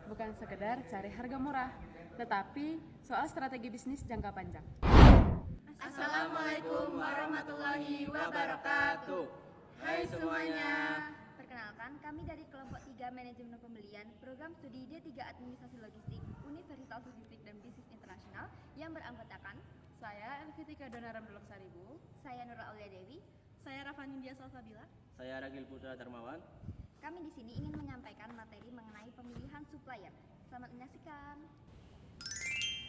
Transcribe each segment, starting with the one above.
bukan sekedar cari harga murah, tetapi soal strategi bisnis jangka panjang. Assalamualaikum warahmatullahi wabarakatuh. Hai semuanya. Perkenalkan, kami dari kelompok 3 Manajemen Pembelian Program Studi D3 Administrasi Logistik Universitas Logistik dan Bisnis Internasional yang beranggotakan Saya Elvitika Donaram Dolok Saribu. saya Nurul Aulia Dewi. Saya Rafanindya Salsabila. Saya Ragil Putra Darmawan. Kami di sini ingin menyampaikan materi mengenai pemilihan supplier. Selamat menyaksikan.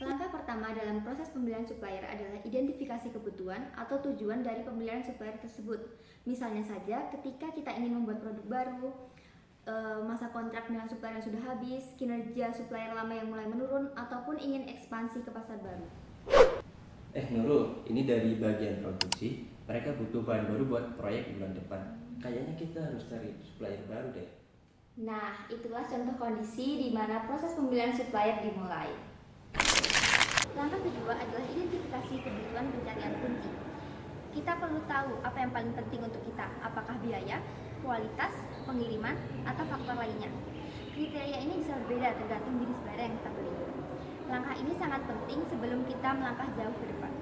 Langkah pertama dalam proses pemilihan supplier adalah identifikasi kebutuhan atau tujuan dari pemilihan supplier tersebut. Misalnya saja ketika kita ingin membuat produk baru, masa kontrak dengan supplier yang sudah habis, kinerja supplier lama yang mulai menurun, ataupun ingin ekspansi ke pasar baru. Nurul, ini dari bagian produksi. Mereka butuh bahan baru buat proyek bulan depan. Kayaknya kita harus cari supplier baru deh. Nah, itulah contoh kondisi di mana proses pemilihan supplier dimulai. Langkah kedua adalah identifikasi kebutuhan pencarian kunci. Kita perlu tahu apa yang paling penting untuk kita, apakah biaya, kualitas, pengiriman, atau faktor lainnya. Kriteria ini bisa berbeda tergantung jenis barang yang kita beli. Langkah ini sangat penting sebelum kita melangkah jauh ke depan.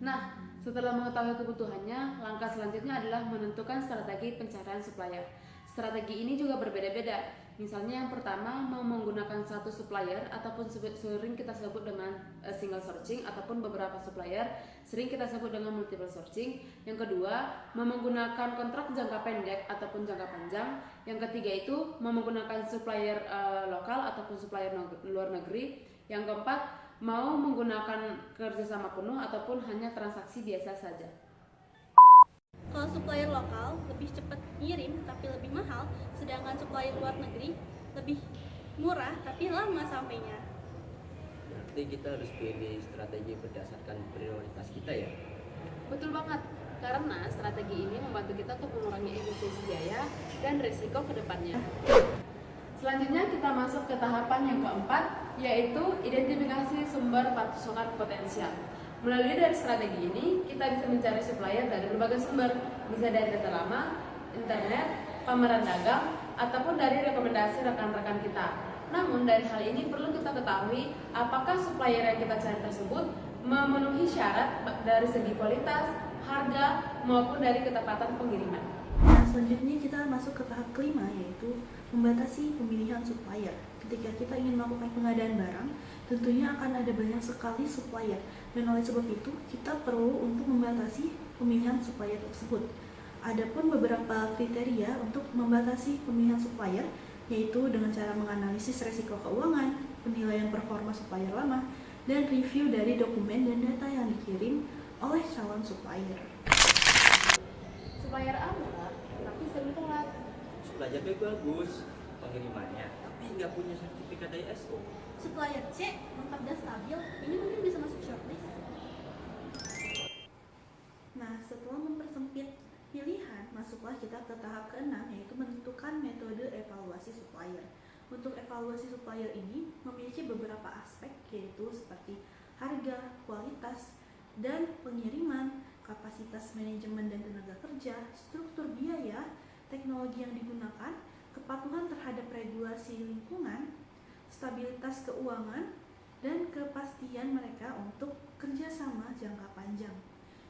Nah, setelah mengetahui kebutuhannya, langkah selanjutnya adalah menentukan strategi pencarian supplier. Strategi ini juga berbeda-beda. Misalnya yang pertama, mau menggunakan satu supplier ataupun sering kita sebut dengan single sourcing, ataupun beberapa supplier sering kita sebut dengan multiple sourcing. Yang kedua, mau menggunakan kontrak jangka pendek ataupun jangka panjang. Yang ketiga itu mau menggunakan supplier lokal ataupun supplier luar negeri. Yang keempat, mau menggunakan kerjasama penuh ataupun hanya transaksi biasa saja. Kalau supplier lokal lebih cepat ngirim tapi lebih mahal, sedangkan supplier luar negeri lebih murah tapi lama sampainya. Berarti kita harus pilih strategi berdasarkan prioritas kita ya. Betul banget, karena strategi ini membantu kita untuk mengurangi efisiensi biaya dan risiko ke depannya. Selanjutnya kita masuk ke tahapan yang keempat, yaitu identifikasi sumber pasukan potensial. Melalui dari strategi ini, kita bisa mencari supplier dari berbagai sumber, bisa dari data lama, internet, pameran dagang, ataupun dari rekomendasi rekan-rekan kita. Namun dari hal ini perlu kita ketahui apakah supplier yang kita cari tersebut memenuhi syarat dari segi kualitas, harga, maupun dari ketepatan pengiriman. Nah, selanjutnya kita masuk ke tahap kelima, yaitu membatasi pemilihan supplier. Ketika kita ingin melakukan pengadaan barang, tentunya akan ada banyak sekali supplier, dan oleh sebab itu kita perlu untuk membatasi pemilihan supplier tersebut. Adapun beberapa kriteria untuk membatasi pemilihan supplier, yaitu dengan cara menganalisis resiko keuangan, penilaian performa supplier lama, dan review dari dokumen dan data yang dikirim oleh calon supplier. Supplier A murah, tapi sering telat. Supplier B bagus pengirimannya, tapi nggak punya sertifikat ISO. Supplier C lengkap dan stabil, ini mungkin bisa masuk shortlist. Nah, setelah mempersempit pilihan, masuklah kita ke tahap ke-6, yaitu menentukan metode evaluasi supplier. Untuk evaluasi supplier ini memiliki beberapa aspek, yaitu seperti harga, kualitas, dan pengiriman, kapasitas manajemen dan tenaga kerja, struktur biaya, teknologi yang digunakan, kepatuhan terhadap regulasi lingkungan, stabilitas keuangan, dan kepastian mereka untuk kerjasama jangka panjang.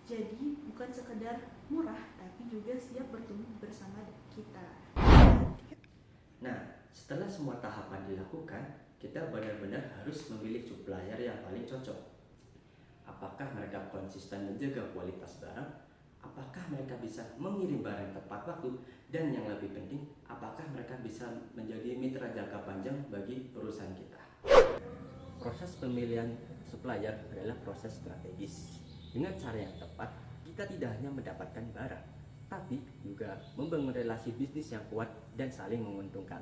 Jadi bukan sekedar murah, tapi juga siap bertumbuh bersama kita. Nah, setelah semua tahapan dilakukan, kita benar-benar harus memilih supplier yang paling cocok. Apakah mereka konsisten menjaga kualitas barang? Apakah mereka bisa mengirim barang tepat waktu? Dan yang lebih penting, apakah mereka bisa menjadi mitra jangka panjang bagi perusahaan kita? Proses pemilihan supplier adalah proses strategis. Dengan cara yang tepat, kita tidak hanya mendapatkan barang, tapi juga membangun relasi bisnis yang kuat dan saling menguntungkan.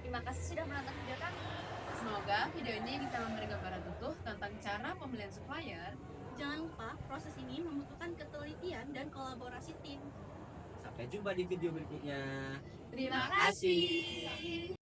Terima kasih sudah menonton video kami. Semoga video ini bisa memberi gambaran utuh tentang cara pemilihan supplier. Jangan lupa, proses ini membutuhkan ketelitian dan kolaborasi tim. Sampai jumpa di video berikutnya. Terima kasih.